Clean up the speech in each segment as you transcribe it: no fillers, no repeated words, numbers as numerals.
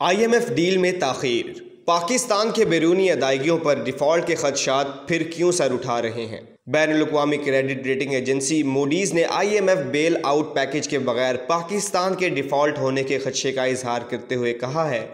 IMF deal میں تاخیر، پاکستان کے بیرونی ادائیگیوں پر ڈیفالٹ کے خدشات پھر کیوں سر اٹھا رہے ہیں؟ بین الاقوامی کریڈٹ ریٹنگ ایجنسی موڈیز نے IMF بیل آؤٹ پیکج کے بغیر پاکستان کے ڈیفالٹ ہونے کے خدشے کا اظہار کرتے ہوئے کہا ہے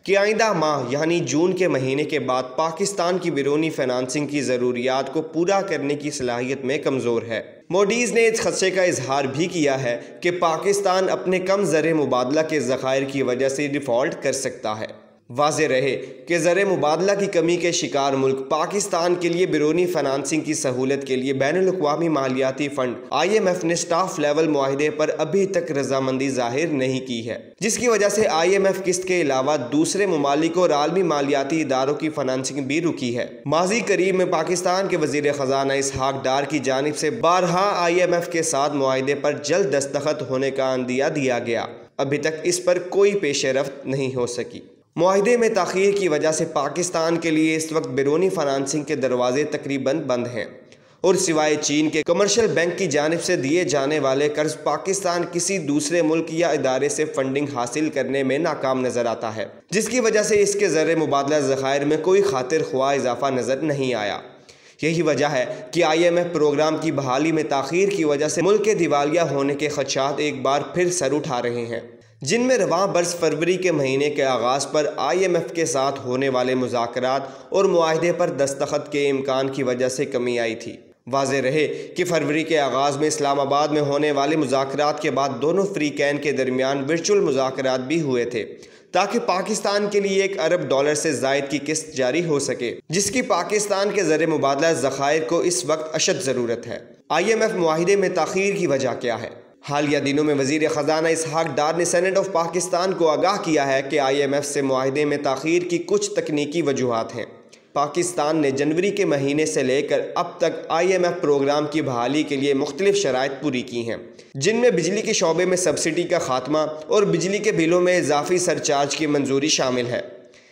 کہ آئندہ ماہ یعنی جون کے مہینے کے بعد پاکستان کی بیرونی فنانسنگ کی ضروریات کو پورا کرنے کی صلاحیت میں کمزور ہے۔ موڈیز نے اس خدشے کا اظہار بھی کیا ہے کہ پاکستان اپنے کم زر مبادلہ کے ذخائر کی وجہ سے ڈیفالٹ کر سکتا ہے۔ واضح رہے کہ زر مبادلہ کی کمی کے شکار ملک پاکستان کے لیے بیرونی فنانسنگ کی سہولت کے لیے بین الاقوامی مالیاتی فنڈ IMF نے سٹاف لیول معاہدے پر ابھی تک رضامندی ظاہر نہیں کی ہے، جس کی وجہ سے IMF قسط کے علاوہ دوسرے ممالک اور عالمی مالیاتی اداروں کی فنانسنگ بھی رکی ہے۔ ماضی قریب میں پاکستان کے وزیر خزانہ اسحاق ڈار کی جانب سے بارہا IMF کے ساتھ معاہدے پر جلد دستخط ہونے کا عندیہ دیا گیا، ابھی تک اس پر کوئی پیش رفت نہیں ہو سکی۔ معاہدے میں تاخیر کی وجہ سے پاکستان کے لیے اس وقت بیرونی فنانسنگ کے دروازے تقریباً بند ہیں، اور سوائے چین کے کمرشل بینک کی جانب سے دیے جانے والے قرض پاکستان کسی دوسرے ملک یا ادارے سے فنڈنگ حاصل کرنے میں ناکام نظر آتا ہے، جس کی وجہ سے اس کے زر مبادلہ ذخائر میں کوئی خاطر خواہ اضافہ نظر نہیں آیا۔ یہی وجہ ہے کہ IMF پروگرام کی بحالی میں تاخیر کی وجہ سے ملک کے دیوالیہ ہونے کے خدشات ایک بار پھر سر اٹھا رہے ہیں، جن میں رواں برس فروری کے مہینے کے آغاز پر IMF کے ساتھ ہونے والے مذاکرات اور معاہدے پر دستخط کے امکان کی وجہ سے کمی آئی تھی۔ واضح رہے کہ فروری کے آغاز میں اسلام آباد میں ہونے والے مذاکرات کے بعد دونوں فریقین کے درمیان ورچوئل مذاکرات بھی ہوئے تھے، تاکہ پاکستان کے لیے $1 ارب سے زائد کی قسط جاری ہو سکے، جس کی پاکستان کے زر مبادلہ ذخائر کو اس وقت اشد ضرورت ہے۔ IMF معاہدے میں تاخیر کی وجہ کیا ہے؟ حالیہ دنوں میں وزیر خزانہ اسحاق ڈار نے سینیٹ آف پاکستان کو آگاہ کیا ہے کہ IMF سے معاہدے میں تاخیر کی کچھ تکنیکی وجوہات ہیں۔ پاکستان نے جنوری کے مہینے سے لے کر اب تک IMF پروگرام کی بحالی کے لیے مختلف شرائط پوری کی ہیں، جن میں بجلی کے شعبے میں سبسڈی کا خاتمہ اور بجلی کے بلوں میں اضافی سرچارج کی منظوری شامل ہے۔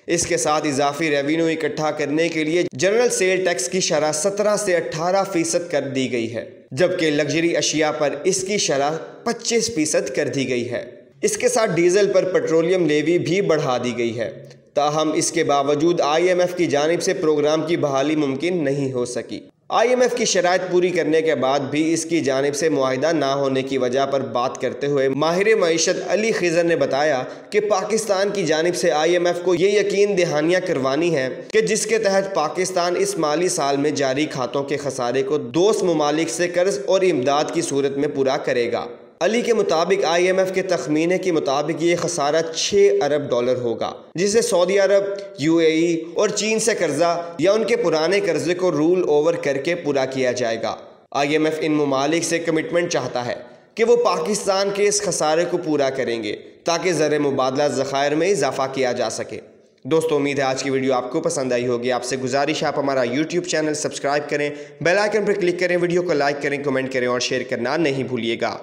اس کے ساتھ اضافی ریونیو اکٹھا کرنے کے لیے جنرل سیل ٹیکس کی شرح 17 سے 18% کر دی گئی ہے، جبکہ لگژری اشیاء پر اس کی شرح 25% کر دی گئی ہے۔ اس کے ساتھ ڈیزل پر پیٹرولیم لیوی بھی بڑھا دی گئی ہے۔ تاہم اس کے باوجود IMF کی جانب سے پروگرام کی بحالی ممکن نہیں ہو سکی۔ IMF کی شرائط پوری کرنے کے بعد بھی اس کی جانب سے معاہدہ نہ ہونے کی وجہ پر بات کرتے ہوئے ماہر معیشت علی خضر نے بتایا کہ پاکستان کی جانب سے IMF کو یہ یقین دہانیاں کروانی ہے کہ جس کے تحت پاکستان اس مالی سال میں جاری کھاتوں کے خسارے کو دوست ممالک سے قرض اور امداد کی صورت میں پورا کرے گا۔ علی کے مطابق IMF کے تخمینے کے مطابق یہ خسارہ $6 ارب ہوگا، جسے سعودی عرب، UAE اور چین سے قرضہ یا ان کے پرانے قرضے کو رول اوور کر کے پورا کیا جائے گا۔ IMF ان ممالک سے کمٹمنٹ چاہتا ہے کہ وہ پاکستان کے اس خسارے کو پورا کریں گے تاکہ زر مبادلہ ذخائر میں اضافہ کیا جا سکے۔ دوستو، امید ہے آج کی ویڈیو آپ کو پسند آئی ہوگی۔ آپ سے گزارش ہے آپ ہمارا YouTube چینل سبسکرائب کریں، بیل آئیکن پر کلک کریں، ویڈیو کو لائک کریں، کمنٹ کریں اور شیئر کرنا نہیں بھولیے گا۔